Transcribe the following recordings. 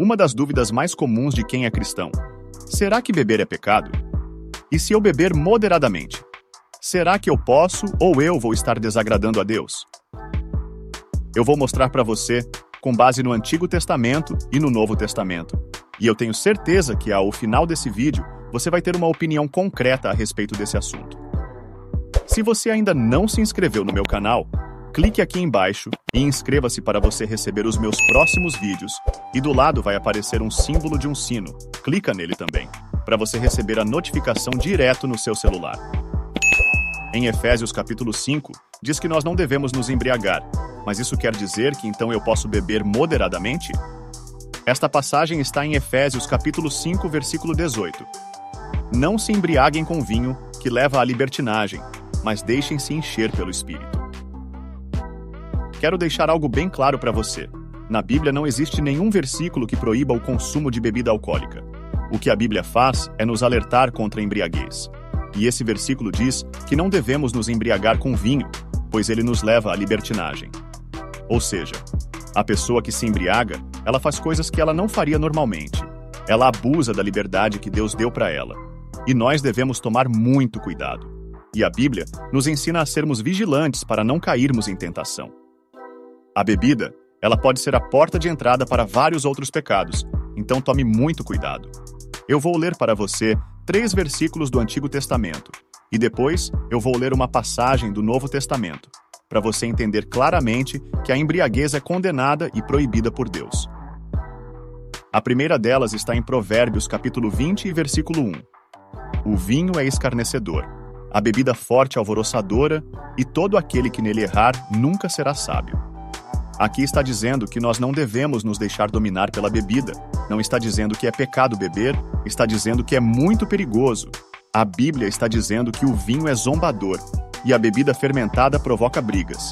Uma das dúvidas mais comuns de quem é cristão: será que beber é pecado? E se eu beber moderadamente, será que eu posso ou eu vou estar desagradando a Deus? Eu vou mostrar para você com base no Antigo Testamento e no Novo Testamento. E eu tenho certeza que ao final desse vídeo você vai ter uma opinião concreta a respeito desse assunto. Se você ainda não se inscreveu no meu canal, clique aqui embaixo e inscreva-se para você receber os meus próximos vídeos. E do lado vai aparecer um símbolo de um sino. Clica nele também, para você receber a notificação direto no seu celular. Em Efésios capítulo 5, diz que nós não devemos nos embriagar, mas isso quer dizer que então eu posso beber moderadamente? Esta passagem está em Efésios capítulo 5, versículo 18. Não se embriaguem com vinho, que leva à libertinagem, mas deixem-se encher pelo Espírito. Quero deixar algo bem claro para você. Na Bíblia não existe nenhum versículo que proíba o consumo de bebida alcoólica. O que a Bíblia faz é nos alertar contra a embriaguez. E esse versículo diz que não devemos nos embriagar com vinho, pois ele nos leva à libertinagem. Ou seja, a pessoa que se embriaga, ela faz coisas que ela não faria normalmente. Ela abusa da liberdade que Deus deu para ela. E nós devemos tomar muito cuidado. E a Bíblia nos ensina a sermos vigilantes para não cairmos em tentação. A bebida, ela pode ser a porta de entrada para vários outros pecados, então tome muito cuidado. Eu vou ler para você 3 versículos do Antigo Testamento, e depois eu vou ler uma passagem do Novo Testamento, para você entender claramente que a embriaguez é condenada e proibida por Deus. A primeira delas está em Provérbios capítulo 20 e versículo 1. O vinho é escarnecedor, a bebida forte alvoroçadora, e todo aquele que nele errar nunca será sábio. Aqui está dizendo que nós não devemos nos deixar dominar pela bebida. Não está dizendo que é pecado beber, está dizendo que é muito perigoso. A Bíblia está dizendo que o vinho é zombador e a bebida fermentada provoca brigas.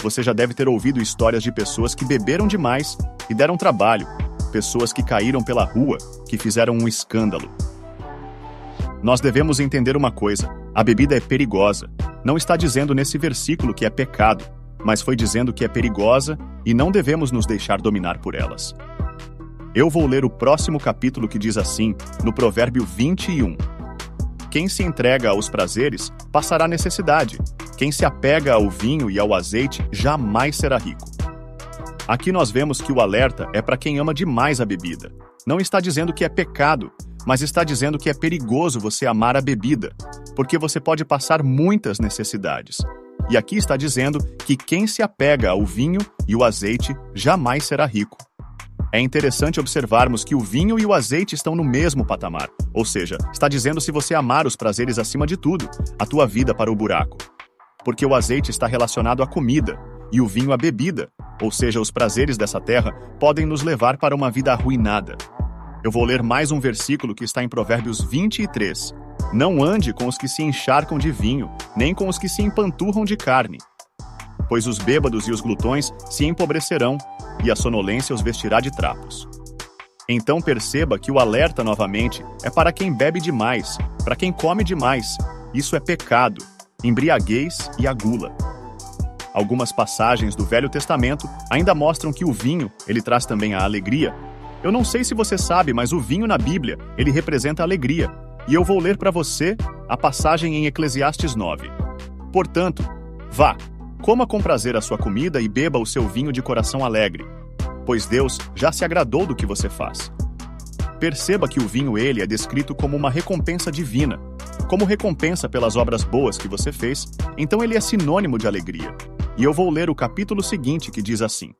Você já deve ter ouvido histórias de pessoas que beberam demais e deram trabalho, pessoas que caíram pela rua, que fizeram um escândalo. Nós devemos entender uma coisa: a bebida é perigosa. Não está dizendo nesse versículo que é pecado, mas foi dizendo que é perigosa e não devemos nos deixar dominar por elas. Eu vou ler o próximo capítulo que diz assim, no Provérbio 21. Quem se entrega aos prazeres passará necessidade. Quem se apega ao vinho e ao azeite jamais será rico. Aqui nós vemos que o alerta é para quem ama demais a bebida. Não está dizendo que é pecado, mas está dizendo que é perigoso você amar a bebida, porque você pode passar muitas necessidades. E aqui está dizendo que quem se apega ao vinho e o azeite jamais será rico. É interessante observarmos que o vinho e o azeite estão no mesmo patamar, ou seja, está dizendo se você amar os prazeres acima de tudo, a tua vida para o buraco. Porque o azeite está relacionado à comida e o vinho à bebida, ou seja, os prazeres dessa terra podem nos levar para uma vida arruinada. Eu vou ler mais um versículo que está em Provérbios 23. Não ande com os que se encharcam de vinho, nem com os que se empanturram de carne. Pois os bêbados e os glutões se empobrecerão, e a sonolência os vestirá de trapos. Então perceba que o alerta novamente é para quem bebe demais, para quem come demais. Isso é pecado, embriaguez e a gula. Algumas passagens do Velho Testamento ainda mostram que o vinho, ele traz também a alegria. Eu não sei se você sabe, mas o vinho na Bíblia, ele representa a alegria. E eu vou ler para você a passagem em Eclesiastes 9. Portanto, vá, coma com prazer a sua comida e beba o seu vinho de coração alegre, pois Deus já se agradou do que você faz. Perceba que o vinho ele é descrito como uma recompensa divina, como recompensa pelas obras boas que você fez, então ele é sinônimo de alegria. E eu vou ler o capítulo seguinte que diz assim: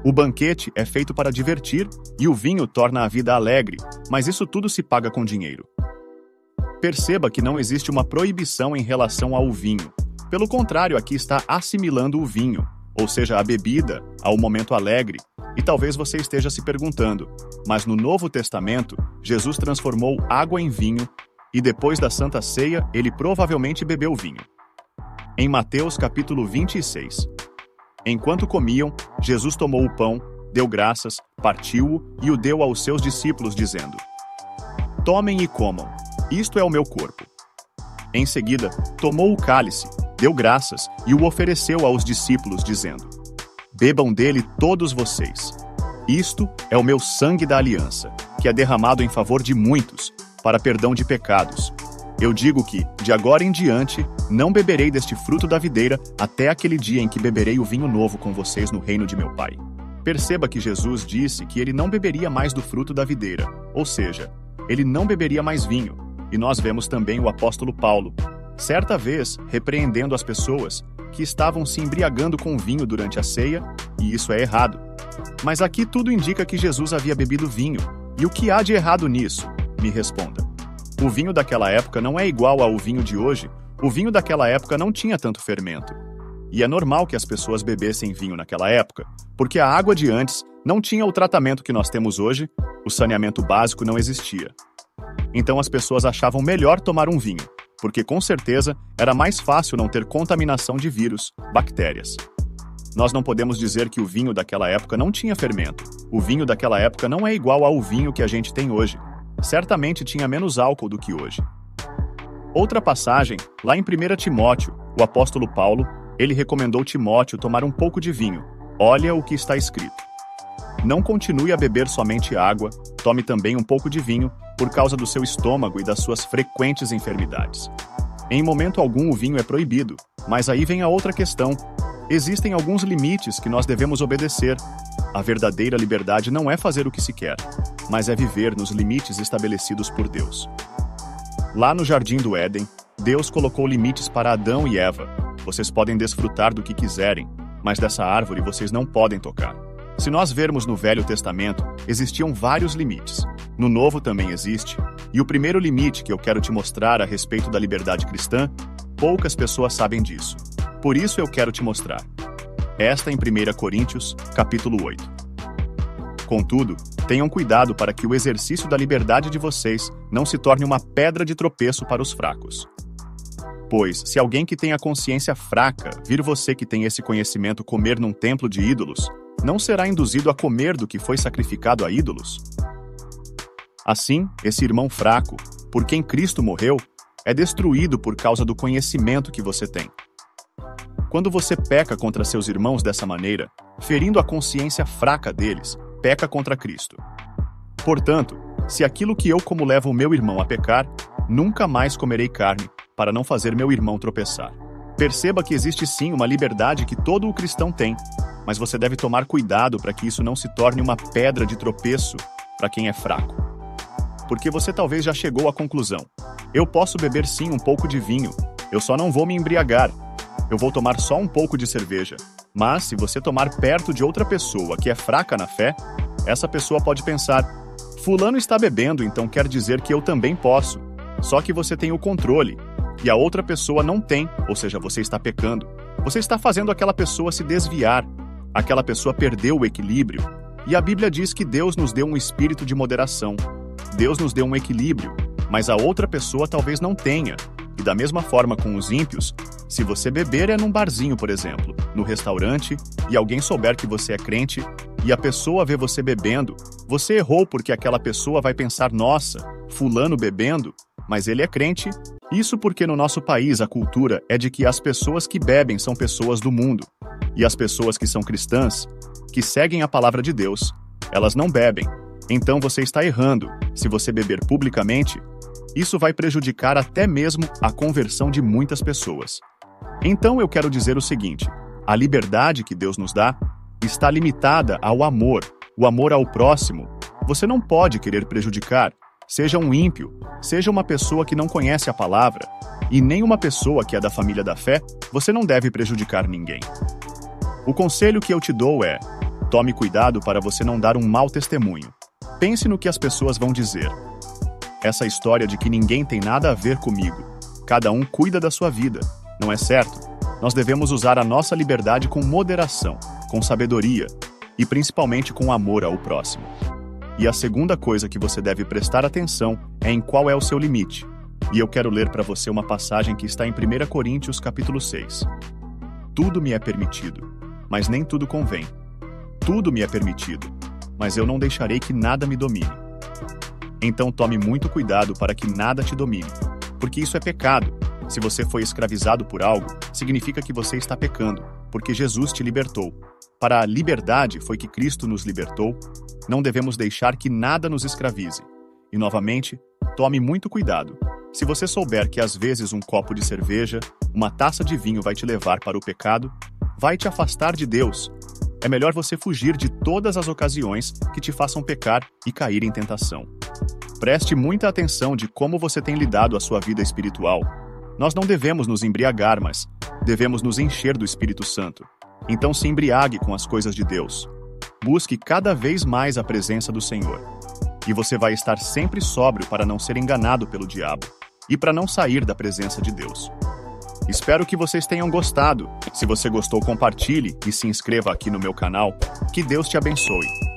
o banquete é feito para divertir e o vinho torna a vida alegre, mas isso tudo se paga com dinheiro. Perceba que não existe uma proibição em relação ao vinho. Pelo contrário, aqui está assimilando o vinho, ou seja, a bebida, ao momento alegre. E talvez você esteja se perguntando, mas no Novo Testamento, Jesus transformou água em vinho e depois da Santa Ceia, ele provavelmente bebeu vinho. Em Mateus capítulo 26. Enquanto comiam, Jesus tomou o pão, deu graças, partiu-o e o deu aos seus discípulos, dizendo: tomem e comam, isto é o meu corpo. Em seguida, tomou o cálice, deu graças e o ofereceu aos discípulos, dizendo: bebam dele todos vocês. Isto é o meu sangue da aliança, que é derramado em favor de muitos, para perdão de pecados. Eu digo que, de agora em diante, não beberei deste fruto da videira até aquele dia em que beberei o vinho novo com vocês no reino de meu Pai. Perceba que Jesus disse que ele não beberia mais do fruto da videira, ou seja, ele não beberia mais vinho. E nós vemos também o apóstolo Paulo, certa vez, repreendendo as pessoas que estavam se embriagando com vinho durante a ceia, e isso é errado. Mas aqui tudo indica que Jesus havia bebido vinho. E o que há de errado nisso? Me responda. O vinho daquela época não é igual ao vinho de hoje. O vinho daquela época não tinha tanto fermento. E é normal que as pessoas bebessem vinho naquela época, porque a água de antes não tinha o tratamento que nós temos hoje, o saneamento básico não existia. Então as pessoas achavam melhor tomar um vinho, porque com certeza era mais fácil não ter contaminação de vírus, bactérias. Nós não podemos dizer que o vinho daquela época não tinha fermento. O vinho daquela época não é igual ao vinho que a gente tem hoje. Certamente tinha menos álcool do que hoje. Outra passagem, lá em 1 Timóteo, o apóstolo Paulo, ele recomendou Timóteo tomar um pouco de vinho. Olha o que está escrito. Não continue a beber somente água, tome também um pouco de vinho, por causa do seu estômago e das suas frequentes enfermidades. Em momento algum o vinho é proibido, mas aí vem a outra questão. Existem alguns limites que nós devemos obedecer. A verdadeira liberdade não é fazer o que se quer, mas é viver nos limites estabelecidos por Deus. Lá no Jardim do Éden, Deus colocou limites para Adão e Eva. Vocês podem desfrutar do que quiserem, mas dessa árvore vocês não podem tocar. Se nós vermos no Velho Testamento, existiam vários limites. No Novo também existe. E o primeiro limite que eu quero te mostrar a respeito da liberdade cristã, poucas pessoas sabem disso. Por isso eu quero te mostrar. Esta em 1 Coríntios, capítulo 8. Contudo, tenham cuidado para que o exercício da liberdade de vocês não se torne uma pedra de tropeço para os fracos. Pois, se alguém que tem a consciência fraca vir você que tem esse conhecimento comer num templo de ídolos, não será induzido a comer do que foi sacrificado a ídolos? Assim, esse irmão fraco, por quem Cristo morreu, é destruído por causa do conhecimento que você tem. Quando você peca contra seus irmãos dessa maneira, ferindo a consciência fraca deles, peca contra Cristo. Portanto, se aquilo que eu como levo o meu irmão a pecar, nunca mais comerei carne, para não fazer meu irmão tropeçar. Perceba que existe sim uma liberdade que todo o cristão tem, mas você deve tomar cuidado para que isso não se torne uma pedra de tropeço para quem é fraco. Porque você talvez já chegou à conclusão: eu posso beber sim um pouco de vinho, eu só não vou me embriagar. Eu vou tomar só um pouco de cerveja. Mas se você tomar perto de outra pessoa que é fraca na fé, essa pessoa pode pensar: fulano está bebendo, então quer dizer que eu também posso. Só que você tem o controle, e a outra pessoa não tem, ou seja, você está pecando. Você está fazendo aquela pessoa se desviar. Aquela pessoa perdeu o equilíbrio. E a Bíblia diz que Deus nos deu um espírito de moderação. Deus nos deu um equilíbrio, mas a outra pessoa talvez não tenha. E da mesma forma com os ímpios, se você beber num barzinho, por exemplo, no restaurante, e alguém souber que você é crente, e a pessoa vê você bebendo, você errou porque aquela pessoa vai pensar: nossa, fulano bebendo, mas ele é crente. Isso porque no nosso país a cultura é de que as pessoas que bebem são pessoas do mundo, e as pessoas que são cristãs, que seguem a palavra de Deus, elas não bebem. Então você está errando. Se você beber publicamente, isso vai prejudicar até mesmo a conversão de muitas pessoas. Então eu quero dizer o seguinte: a liberdade que Deus nos dá está limitada ao amor, o amor ao próximo. Você não pode querer prejudicar, seja um ímpio, seja uma pessoa que não conhece a palavra, e nem uma pessoa que é da família da fé, você não deve prejudicar ninguém. O conselho que eu te dou é: tome cuidado para você não dar um mau testemunho. Pense no que as pessoas vão dizer. Essa história de que ninguém tem nada a ver comigo, cada um cuida da sua vida, não é certo? Nós devemos usar a nossa liberdade com moderação, com sabedoria e principalmente com amor ao próximo. E a segunda coisa que você deve prestar atenção é em qual é o seu limite. E eu quero ler para você uma passagem que está em 1 Coríntios capítulo 6. Tudo me é permitido, mas nem tudo convém. Tudo me é permitido, mas eu não deixarei que nada me domine. Então tome muito cuidado para que nada te domine, porque isso é pecado. Se você foi escravizado por algo, significa que você está pecando, porque Jesus te libertou. Para a liberdade foi que Cristo nos libertou. Não devemos deixar que nada nos escravize. E, novamente, tome muito cuidado. Se você souber que às vezes um copo de cerveja, uma taça de vinho vai te levar para o pecado, vai te afastar de Deus. É melhor você fugir de todas as ocasiões que te façam pecar e cair em tentação. Preste muita atenção de como você tem lidado a sua vida espiritual. Nós não devemos nos embriagar, mas devemos nos encher do Espírito Santo. Então se embriague com as coisas de Deus. Busque cada vez mais a presença do Senhor. E você vai estar sempre sóbrio para não ser enganado pelo diabo e para não sair da presença de Deus. Espero que vocês tenham gostado. Se você gostou, compartilhe e se inscreva aqui no meu canal. Que Deus te abençoe.